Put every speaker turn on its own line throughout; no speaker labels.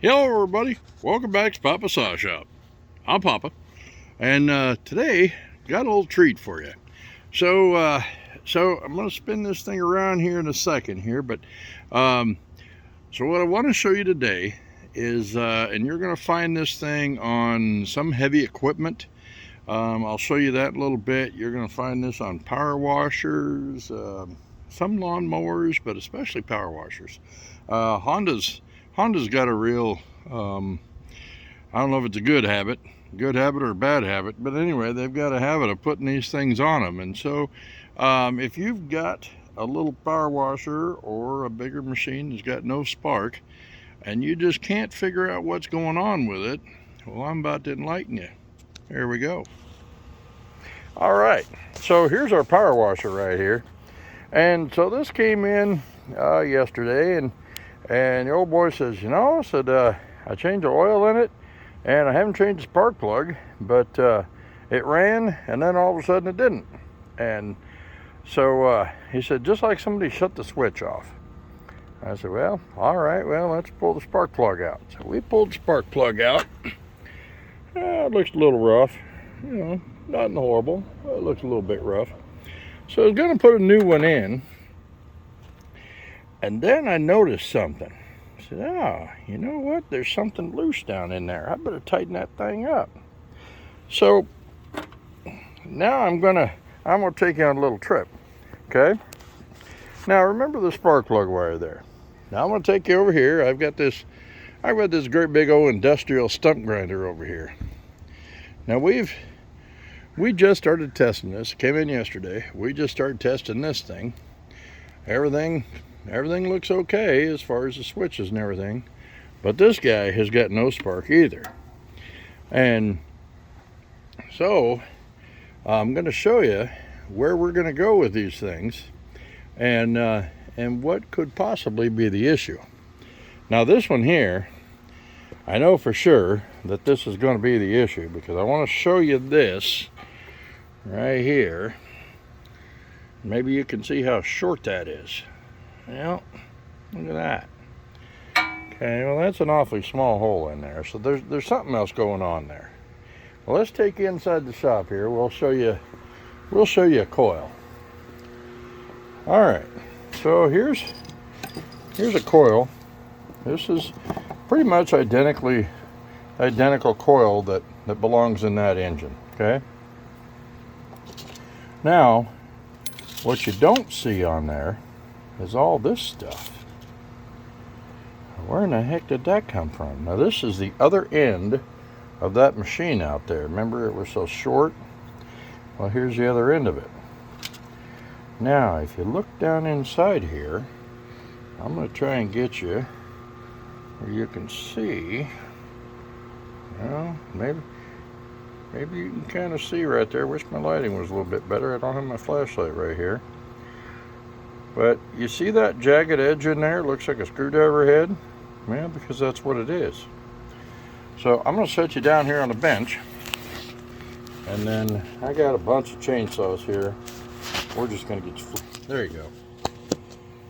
Hello everybody, welcome back to Papa's Saw Shop. I'm Papa, and today got a little treat for you. So I'm going to spin this thing around here in a second here, but so what I want to show you today is, and you're going to find this thing on some heavy equipment. I'll show you that in a little bit. You're going to find this on power washers, some lawn mowers, but especially power washers. Honda's got a real, I don't know if it's a good habit or a bad habit, but anyway, they've got a habit of putting these things on them. And so if you've got a little power washer or a bigger machine that's got no spark, and you just can't figure out what's going on with it, well, I'm about to enlighten you. Here we go. All right, so here's our power washer right here. And so this came in yesterday, and the old boy says, I changed the oil in it, and I haven't changed the spark plug, but it ran, and then all of a sudden it didn't. And so he said, just like somebody shut the switch off. I said, well, all right, well, let's pull the spark plug out. So we pulled the spark plug out. It looks a little rough, nothing horrible. It looks a little bit rough. So I was going to put a new one in. And then I noticed something. I said, you know what? There's something loose down in there. I better tighten that thing up. So now I'm gonna take you on a little trip. Okay? Now remember the spark plug wire there. Now I'm gonna take you over here. I've got this great big old industrial stump grinder over here. Now we just started testing this. It came in yesterday. We just started testing this thing. Everything looks okay as far as the switches and everything, but this guy has got no spark either. And so I'm going to show you where we're going to go with these things, and what could possibly be the issue. Now this one here, I know for sure that this is going to be the issue, because I want to show you this right here. Maybe you can see how short that is. Well, look at that. Okay, well that's an awfully small hole in there, so there's something else going on there. Well, let's take you inside the shop here. We'll show you a coil. All right, so here's a coil. This is pretty much identical coil that belongs in that engine. Okay. Now, what you don't see on there is all this stuff. Where in the heck did that come from? Now this is the other end of that machine out there. Remember it was so short? Well, here's the other end of it. Now if you look down inside here, I'm going to try and get you where you can see. Well, maybe you can kind of see right there. Wish my lighting was a little bit better. I don't have my flashlight right here. But you see that jagged edge in there? It looks like a screwdriver head. Well, because that's what it is. So I'm going to set you down here on the bench. And then I got a bunch of chainsaws here. We're just going to get you flipped. There you go.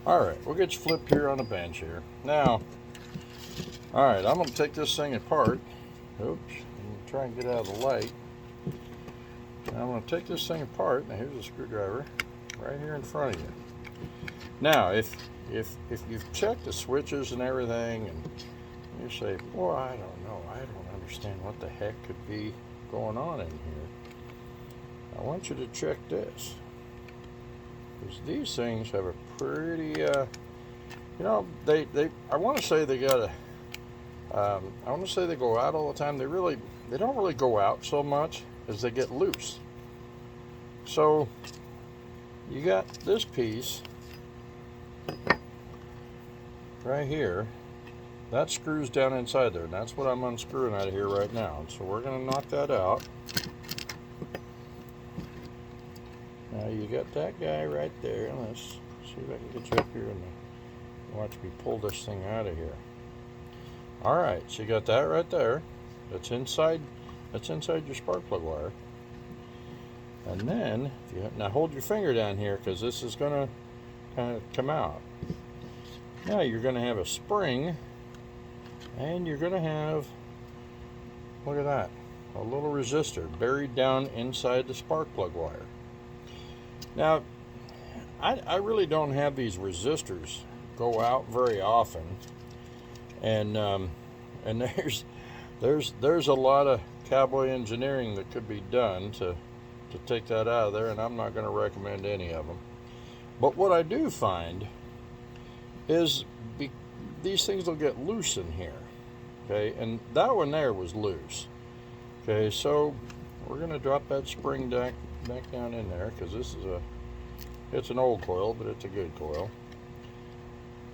Alright, we'll get you flipped here on the bench here. Now, alright, I'm going to take this thing apart. Oops, I'm going to try and get out of the light. Now I'm going to take this thing apart. Now here's a screwdriver right here in front of you. Now, if you've checked the switches and everything, and you say, boy, I don't know, I don't understand what the heck could be going on in here, I want you to check this, because these things have a pretty, I want to say they got I want to say they go out all the time. They don't really go out so much as they get loose. So you got this piece right here that screws down inside there, and that's what I'm unscrewing out of here right now. So we're going to knock that out. Now you got that guy right there. Let's see if I can get you up here and watch me pull this thing out of here. All right, so you got that right there. That's inside your spark plug wire. And then now hold your finger down here, because this is going to kind of come out. Now you're going to have a spring and you're going to have, look at that, a little resistor buried down inside the spark plug wire. Now, I really don't have these resistors go out very often, and there's a lot of cowboy engineering that could be done to take that out of there, and I'm not going to recommend any of them. But what I do find is these things will get loose in here, okay, and that one there was loose. Okay, so we're going to drop that spring back down in there, because this is it's an old coil, but it's a good coil.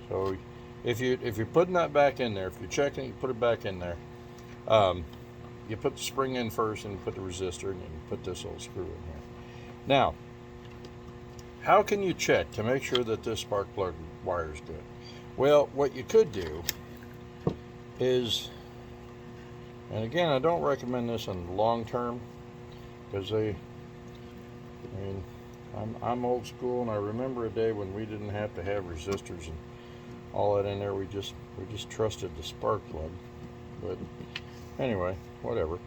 So if you're putting that back in there, if you're checking, you put it back in there. You put the spring in first, and you put the resistor, and then you put this little screw in here. Now, how can you check to make sure that this spark plug wire is good? Well, what you could do is, and again, I don't recommend this in the long term, because I'm old school, and I remember a day when we didn't have to have resistors and all that in there. We just trusted the spark plug. But anyway, whatever.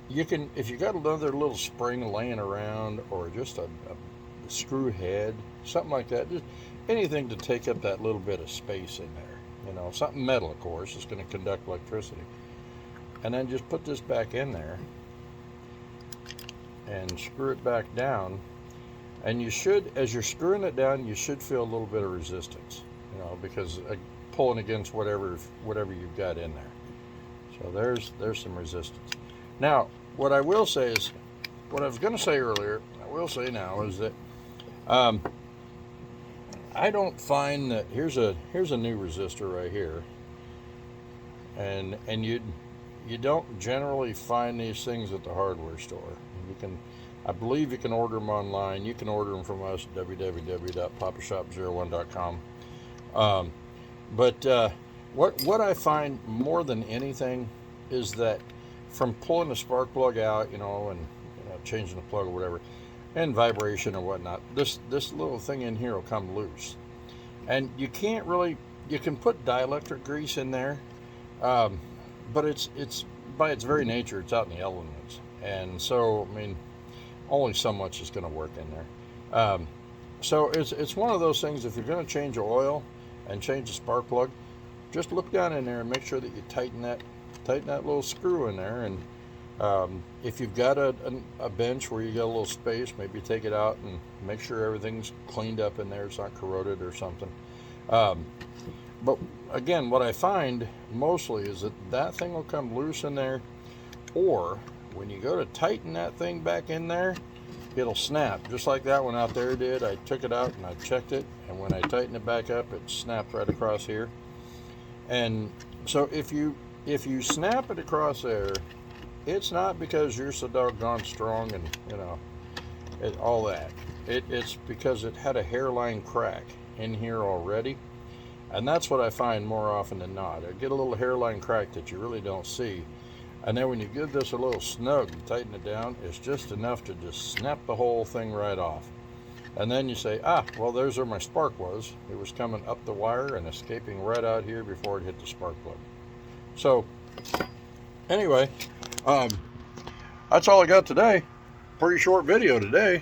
You can, if you got another little spring laying around, or just a screw head, something like that, just anything to take up that little bit of space in there. You know, something metal, of course, is going to conduct electricity. And then just put this back in there and screw it back down. And you should, as you're screwing it down, you should feel a little bit of resistance, you know, because pulling against whatever you've got in there. So there's some resistance. Now, what I will say is, what I was going to say earlier, I will say now, is that I don't find that, here's a new resistor right here, and you don't generally find these things at the hardware store. I believe you can order them online. You can order them from us at www.papashop01.com. But what I find more than anything is that from pulling the spark plug out, you know, and changing the plug or whatever, and vibration or whatnot, this little thing in here will come loose. And you can't really, you can put dielectric grease in there, but it's by its very nature, it's out in the elements. And so, I mean, only so much is going to work in there. So it's one of those things, if you're going to change oil and change the spark plug, just look down in there and make sure that you tighten that little screw in there. And if you've got a bench where you got a little space, maybe take it out and make sure everything's cleaned up in there, it's not corroded or something. But again, what I find mostly is that thing will come loose in there, or when you go to tighten that thing back in there, it'll snap, just like that one out there did. I took it out and I checked it, and when I tightened it back up, it snapped right across here. And so if you snap it across there, it's not because you're so doggone strong and, you know, all that. It's because it had a hairline crack in here already. And that's what I find more often than not. I get a little hairline crack that you really don't see. And then when you give this a little snug and tighten it down, it's just enough to just snap the whole thing right off. And then you say, well, there's where my spark was. It was coming up the wire and escaping right out here before it hit the spark plug. So, anyway, that's all I got today. Pretty short video today.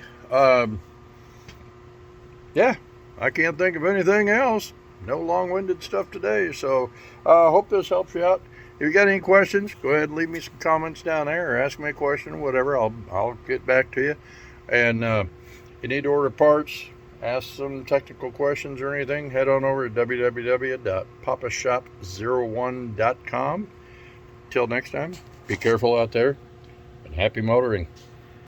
Yeah, I can't think of anything else. No long-winded stuff today. So, hope this helps you out. If you got any questions, go ahead and leave me some comments down there, or ask me a question or whatever. I'll get back to you. And you need to order parts, ask some technical questions or anything, head on over to www.papashop01.com. Till next time, be careful out there, and happy motoring.